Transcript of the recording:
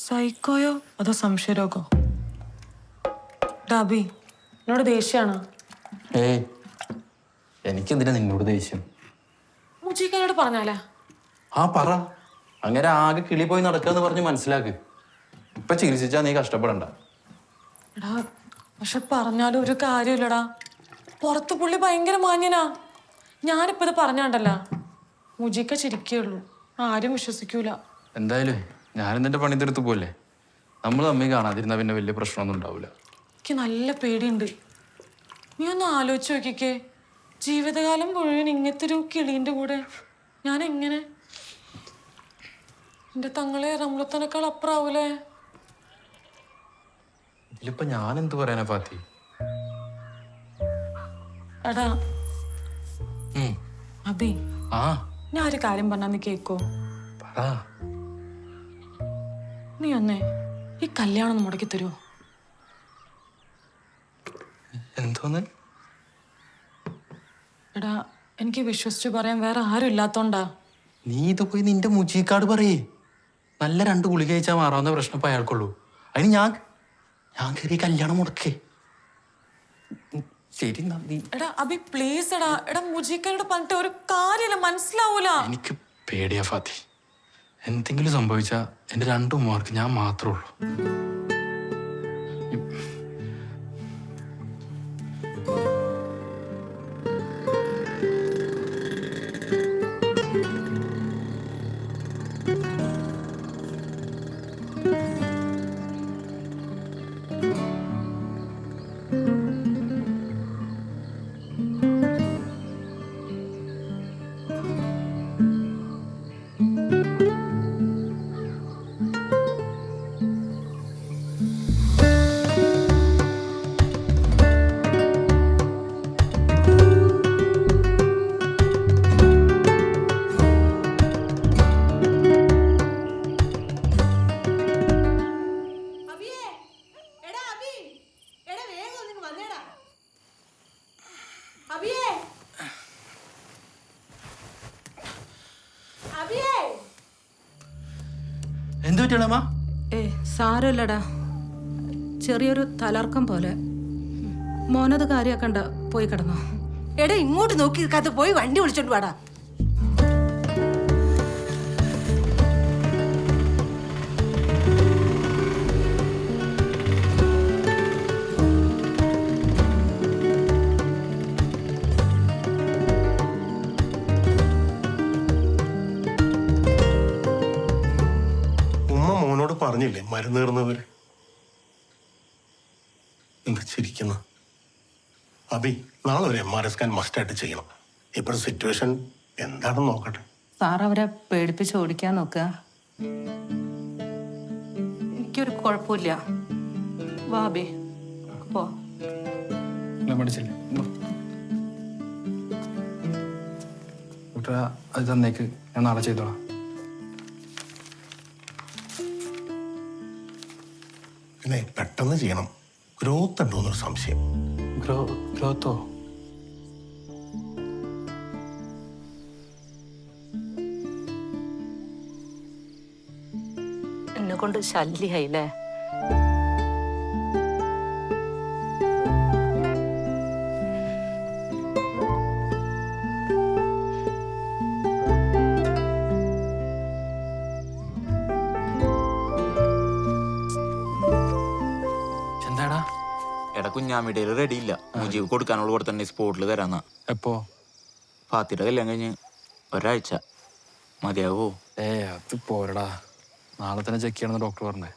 സൈക്കോയോ അതോ സംശയരോഗോ? ഡാബി എന്നോട് ദേഷ്യാണോ? ഏയ്, എനിക്കെന്തിനാ നിന്നോട് ദേഷ്യം? മുജീക്കനോട് പറഞ്ഞാലേ? ആ പറ. അങ്ങനെ ആകെ കിളി പോയി നടക്കാന്ന് പറഞ്ഞ് മനസ്സിലാക്ക്. ഇപ്പൊ ചികിത്സിച്ചാ നീ കഷ്ടപ്പെടണ്ട. എടാ പക്ഷെ പറഞ്ഞാലും ഒരു കാര്യമില്ലടാ. പുറത്ത് പുള്ളി ഭയങ്കര മാന്യനാ. ഞാനിപ്പോ ഇത് പറഞ്ഞാണ്ടല്ല, മുജീക്ക ചിരിക്കുള്ളൂ, ആരും വിശ്വസിക്കൂല. എന്തായാലും ഞാനും നിന്റെ പണി തീർത്ത് പോലെ. നമ്മൾ തമ്മിൽ കാണാതിരുന്ന പിന്നെ വലിയ പ്രശ്നമൊന്നും ഉണ്ടാവില്ല. എനിക്ക് നല്ല പേടിയുണ്ട്. നീ ഒന്ന് ആലോചിച്ച് നോക്കിക്കേ, ജീവിതകാലം മുഴുവൻ ഇങ്ങനത്തെ ഒരു കിളീൻ്റെ കൂടെ ഞാൻ എങ്ങനെ? എന്റെ തങ്ങളെ റംലത്തനേക്കാൾ അപ്പുറാവൂലേ? ഇതിലിപ്പോ ഞാൻ എന്ത് പറയാനാ ഫാത്തി? എടാ അബി, ഞാൻ ഒരു കാര്യം പറഞ്ഞാ നീ കേക്കോ? നീ ഒന്നേ ഈ കല്യാണം ഒന്ന് മുടക്കി തരുമോ? എന്തോന്ന്? എടാ എനിക്ക് വിശ്വസിച്ച് പറയാൻ വേറെ ആരും ഇല്ലാത്തോണ്ടാ. നീ ഇത് പോയി നിന്റെ മുജീക്കാട് പറയേ. നല്ല 2 ഗുളിക കഴിച്ചാൽ മാറാവുന്ന പ്രശ്നം ഇപ്പൊ അയാൾക്കുള്ളൂ. അതിന് ഞാൻ കയറി കല്യാണം മുടക്കേ. ശരി നന്ദി. എടാ അബി പ്ലീസ് എടാ. എടാ മുജീക്കനോട് പറഞ്ഞിട്ട് ഒരു കാര്യമില്ല, മനസ്സിലാവൂല. എനിക്ക് പേടിയാ ഫാത്തി. എന്തെങ്കിലും സംഭവിച്ചാ എന്റെ 2 ഉമ്മമാർക്ക് ഞാൻ മാത്രമേ ഉള്ളൂ. എന്ത് പറ്റിയമ്മ? സാരമില്ലടാ, ചെറിയൊരു തലർക്കം പോലെ. മോനത് കാര്യാക്കണ്ട, പോയി കിടന്നോ. എടാ ഇങ്ങോട്ട് നോക്കി നിൽക്കാതെ പോയി വണ്ടി വിളിച്ചോണ്ട് വാടാ. പറഞ്ഞില്ലേ മരുന്ന് തീർന്നവർ? എന്താ ചിരിക്കുന്ന? അബി, നാളെ ഒരു MRI സ്കാൻ മസ്റ്റായിട്ട് ചെയ്യണം. ഇപ്പോഴത്തെ സിറ്റുവേഷൻ എന്താണെന്ന് നോക്കട്ടെ. സാർ അവരെ പേടിപ്പിച്ച് ഓടിക്കാൻ നോക്കുക. എനിക്കൊരു കുഴപ്പമില്ല. വാബി പോ. അത് തന്നേക്ക്, ഞാൻ നാളെ ചെയ്തോളാം. പിന്നെ പെട്ടെന്ന് ചെയ്യണം. ഗ്രോത്ത് ഉണ്ടോന്നൊരു സംശയം. ഗ്രോത്തോ? എന്നെ കൊണ്ട് ശല്യായില്ലേ? കുഞ്ഞാമിടയിൽ റെഡി ഇല്ല. മുജീബ് കൊടുക്കാനുള്ള കൂടെ തന്നെ സ്പോട്ടിൽ തരാന്നാ. എപ്പോ? ഫാത്തിയുടെ കല്യാണം കഴിഞ്ഞ് ഒരാഴ്ച മതിയാവോ? അത് പോരടാ, നാളെ തന്നെ ചെക്ക് ചെയ്യണമെന്ന് ഡോക്ടർ പറഞ്ഞേ.